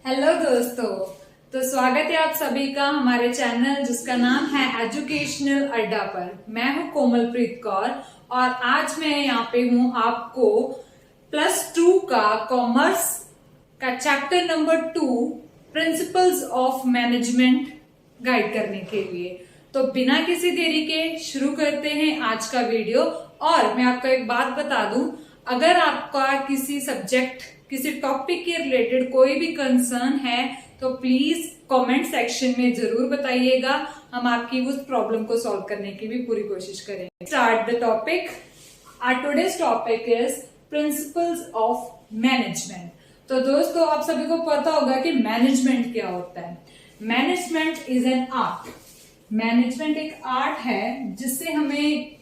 Hello दोस्तों, तो स्वागत है आप सभी का हमारे चैनल जिसका नाम है एजुकेशनल अड्डा पर। मैं हूं कोमलप्रीत कौर और आज मैं यहाँ पे हूँ आपको +2 का कॉमर्स का chapter number 2 principles of management guide करने के लिए। तो बिना किसी देरी के शुरू करते हैं आज का वीडियो। और मैं आपको एक बात बता दूं, अगर आपका किसी सब्जेक्ट किसी टॉपिक के रिलेटेड कोई भी कंसर्न है तो प्लीज कमेंट सेक्शन में जरूर बताइएगा। हम आपकी उस प्रॉब्लम को सॉल्व करने की भी पूरी कोशिश करेंगे। Start the topic. Our today's topic is principles of management. तो दोस्तों, आप सभी को पता होगा कि मैनेजमेंट क्या होता है। Management is an art. Management एक आर्ट है जिससे हमें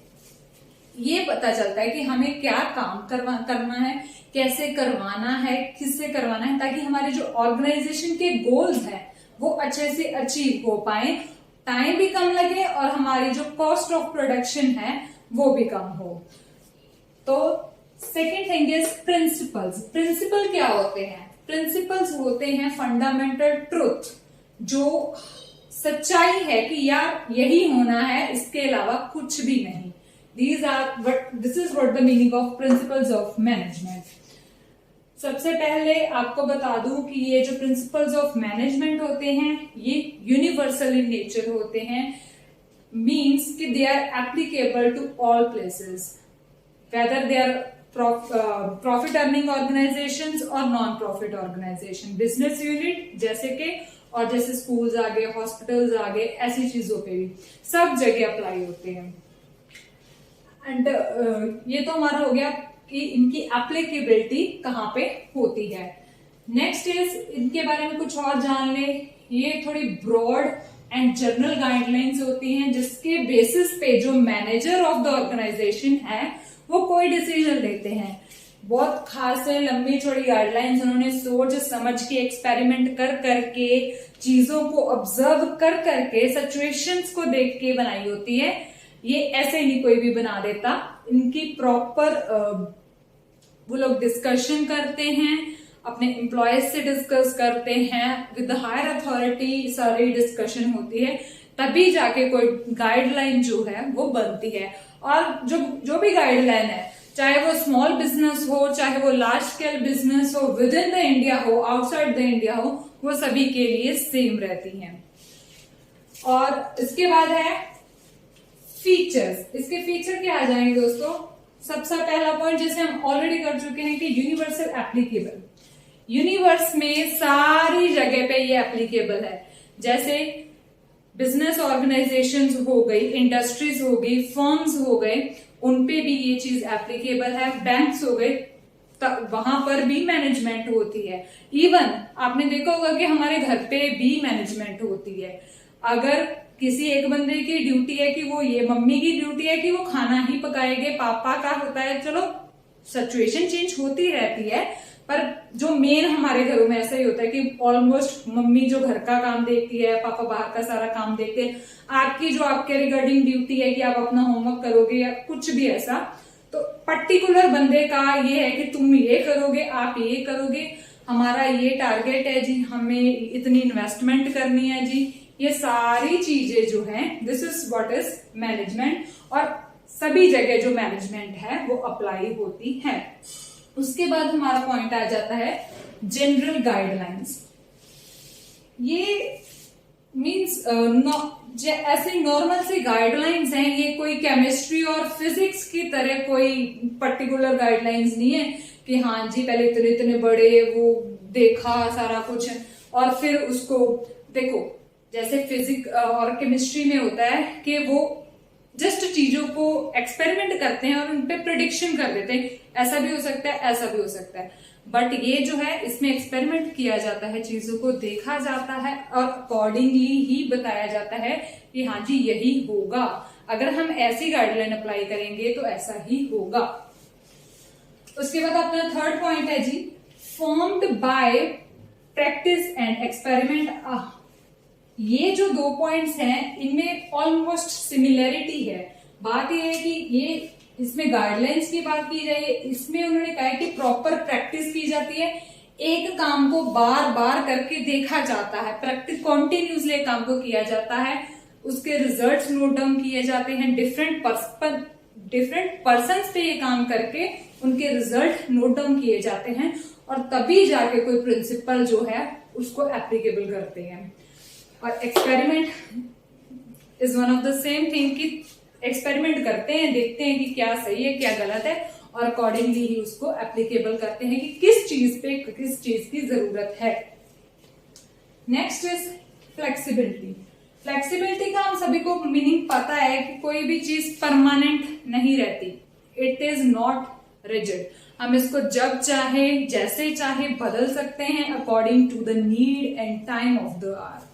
ये पता चलता है कि हमें क्या काम करना है, कैसे करवाना है, किससे करवाना है, ताकि हमारे जो ऑर्गेनाइजेशन के गोल्स हैं वो अच्छे से अचीव हो पाए, टाइम भी कम लगे और हमारी जो कॉस्ट ऑफ प्रोडक्शन है वो भी कम हो। तो second thing is principles. Principle क्या होते हैं? प्रिंसिपल्स होते हैं फंडामेंटल ट्रुथ, जो सच्चाई है कि यार यही होना है, इसके अलावा कुछ भी नहीं। This is what the meaning of principles of management. सबसे पहले आपको बता दूं कि ये जो प्रिंसिपल्स ऑफ मैनेजमेंट होते हैं ये यूनिवर्सल इन नेचर होते हैं। मीन्स कि they are applicable to all places, whether they are profit earning organisations और non profit organisation, business unit जैसे कि, और जैसे स्कूल्स आ गए, हॉस्पिटल्स आ गए, ऐसी चीजों पे भी सब जगह अप्लाई होते हैं। एंड ये तो हमारा हो गया कि इनकी एप्लीकेबिलिटी कहाँ पे होती है। नेक्स्ट इज इनके बारे में कुछ और जान ले। ये थोड़ी ब्रॉड एंड जनरल गाइडलाइंस होती हैं जिसके बेसिस पे जो मैनेजर ऑफ द ऑर्गेनाइजेशन है वो कोई डिसीजन लेते हैं। बहुत खास है, लंबी चौड़ी गाइडलाइंस उन्होंने सोच समझ के, एक्सपेरिमेंट कर करके, चीजों को ऑब्जर्व कर करके, सिचुएशंस को देख के बनाई होती है। ये ऐसे नहीं कोई भी बना देता। इनकी प्रॉपर वो लोग डिस्कशन करते हैं, अपने एम्प्लॉयज से डिस्कस करते हैं, विद द हायर अथॉरिटी सारी डिस्कशन होती है, तभी जाके कोई गाइडलाइन जो है वो बनती है। और जो भी गाइडलाइन है, चाहे वो स्मॉल बिजनेस हो, चाहे वो लार्ज स्केल बिजनेस हो, विद इन द इंडिया हो, आउटसाइड द इंडिया हो, वो सभी के लिए सेम रहती है। और इसके बाद है फीचर्स। इसके फीचर क्या आ जाएंगे दोस्तों? सबसे पहला पॉइंट जैसे हम ऑलरेडी कर चुके हैं कि यूनिवर्सल एप्लीकेबल। यूनिवर्स में सारी जगह पे ये एप्लीकेबल है। जैसे बिजनेस ऑर्गेनाइजेशंस हो गई, इंडस्ट्रीज हो गई, फर्म्स हो गए, उनपे भी ये चीज एप्लीकेबल है। बैंक्स हो गए, वहां पर भी मैनेजमेंट होती है। इवन आपने देखा होगा कि हमारे घर पे भी मैनेजमेंट होती है। अगर किसी एक बंदे की ड्यूटी है कि वो, ये मम्मी की ड्यूटी है कि वो खाना ही पकाएंगे, पापा का होता है, चलो सिचुएशन चेंज होती रहती है, पर जो मेन हमारे घरों में ऐसा ही होता है कि ऑलमोस्ट मम्मी जो घर का काम देखती है, पापा बाहर का सारा काम देखते हैं। आपकी जो आपके रिगार्डिंग ड्यूटी है कि आप अपना होमवर्क करोगे या कुछ भी ऐसा, तो पर्टिकुलर बंदे का ये है कि तुम ये करोगे, आप ये करोगे, हमारा ये टारगेट है जी, हमें इतनी इन्वेस्टमेंट करनी है जी। ये सारी चीजें जो हैं, this is what is management. और सभी जगह जो मैनेजमेंट है वो अप्लाई होती है। उसके बाद हमारा पॉइंट आ जाता है जनरल गाइडलाइंस। ये मींस ऐसे नॉर्मल सी गाइडलाइंस हैं। ये कोई केमिस्ट्री और फिजिक्स की तरह कोई पर्टिकुलर गाइडलाइंस नहीं है कि हाँ जी पहले इतने इतने बड़े वो देखा सारा कुछ और फिर उसको देखो। जैसे फिजिक्स और केमिस्ट्री में होता है कि वो जस्ट चीजों को एक्सपेरिमेंट करते हैं और उन पे प्रिडिक्शन कर देते हैं, ऐसा भी हो सकता है, ऐसा भी हो सकता है। बट ये जो है इसमें एक्सपेरिमेंट किया जाता है, चीजों को देखा जाता है और अकॉर्डिंगली ही बताया जाता है कि हाँ जी यही होगा। अगर हम ऐसी गाइडलाइन अप्लाई करेंगे तो ऐसा ही होगा। उसके बाद अपना थर्ड पॉइंट है जी, formed by practice and experiment. ये जो 2 पॉइंट्स हैं इनमें ऑलमोस्ट सिमिलैरिटी है। बात यह है कि ये इसमें गाइडलाइंस की बात की जाए, इसमें उन्होंने कहा है कि प्रॉपर प्रैक्टिस की जाती है, एक काम को बार बार करके देखा जाता है, प्रैक्टिस कॉन्टिन्यूसली काम को किया जाता है, उसके रिजल्ट्स नोट डाउन किए जाते हैं, डिफरेंट पर्सन्स पे ये काम करके उनके रिजल्ट नोट डाउन किए जाते हैं, और तभी जाके कोई प्रिंसिपल जो है उसको एप्लीकेबल करते हैं। और experiment is one of the same thing कि एक्सपेरिमेंट करते हैं, देखते हैं कि क्या सही है क्या गलत है, और अकॉर्डिंगली ही उसको एप्लीकेबल करते हैं कि किस चीज पे किस चीज की जरूरत है। Next is flexibility. फ्लेक्सिबिलिटी का हम सभी को मीनिंग पता है कि कोई भी चीज परमानेंट नहीं रहती, इट इज नॉट रिजिड। हम इसको जब चाहे जैसे चाहे बदल सकते हैं according to the need and time of the hour.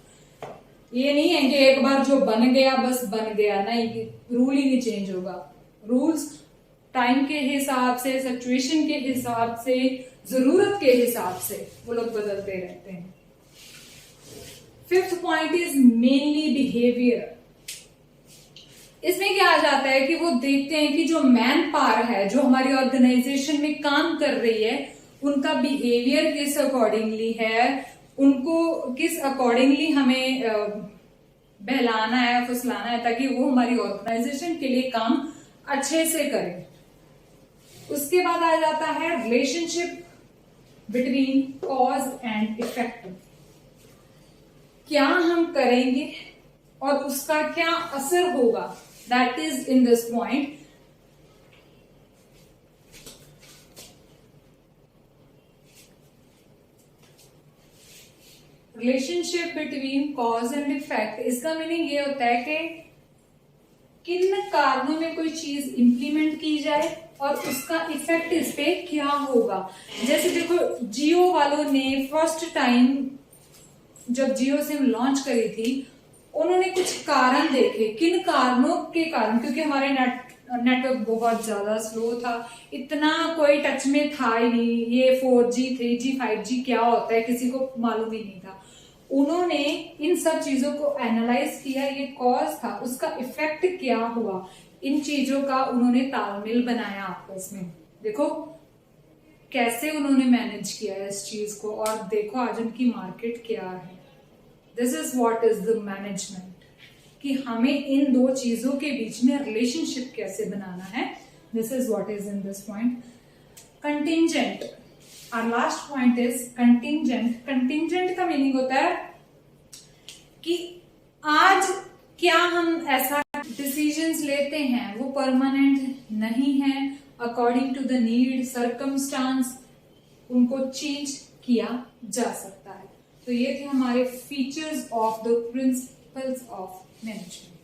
ये नहीं है कि एक बार जो बन गया बस बन गया, नहीं, रूल ही नहीं चेंज होगा। रूल्स टाइम के हिसाब से, सिचुएशन के हिसाब से, जरूरत के हिसाब से वो लोग बदलते रहते हैं। Fifth point is mainly behaviour. इसमें क्या आ जाता है कि वो देखते हैं कि जो मैन पावर है, जो हमारी ऑर्गेनाइजेशन में काम कर रही है, उनका बिहेवियर किस अकॉर्डिंगली है, उनको किस अकॉर्डिंगली हमें बहलाना है, फुसलाना है, ताकि वो हमारी ऑर्गेनाइजेशन के लिए काम अच्छे से करें। उसके बाद आ जाता है relationship between cause and effect. क्या हम करेंगे और उसका क्या असर होगा, that is in this point. Relationship between cause and effect, इसका मीनिंग ये होता है कि किन कारणों में कोई चीज इंप्लीमेंट की जाए और उसका इफेक्ट इस पे क्या होगा। जैसे देखो, जियो वालों ने फर्स्ट टाइम जब जियो सिम लॉन्च करी थी, उन्होंने कुछ कारण देखे, किन कारणों के कारण, क्योंकि हमारे नेटवर्क बहुत ज्यादा स्लो था, इतना कोई टच में था ही नहीं, ये 4G 3G 5G क्या होता है किसी को मालूम ही नहीं था। उन्होंने इन सब चीजों को एनालाइज किया, ये कॉज था, उसका इफेक्ट क्या हुआ, इन चीजों का उन्होंने तालमेल बनाया आपस में। देखो कैसे उन्होंने मैनेज किया है इस चीज को, और देखो आज उनकी मार्केट क्या है। This is what is the management, कि हमें इन दो चीजों के बीच में रिलेशनशिप कैसे बनाना है। This is what is in this point. Contingent, और last point is contingent. Contingent का मीनिंग होता है कि आज क्या हम ऐसा डिसीजंस लेते हैं वो परमानेंट नहीं है, according to the need circumstance उनको चेंज किया जा सकता है। तो ये थे हमारे features of the principles of management.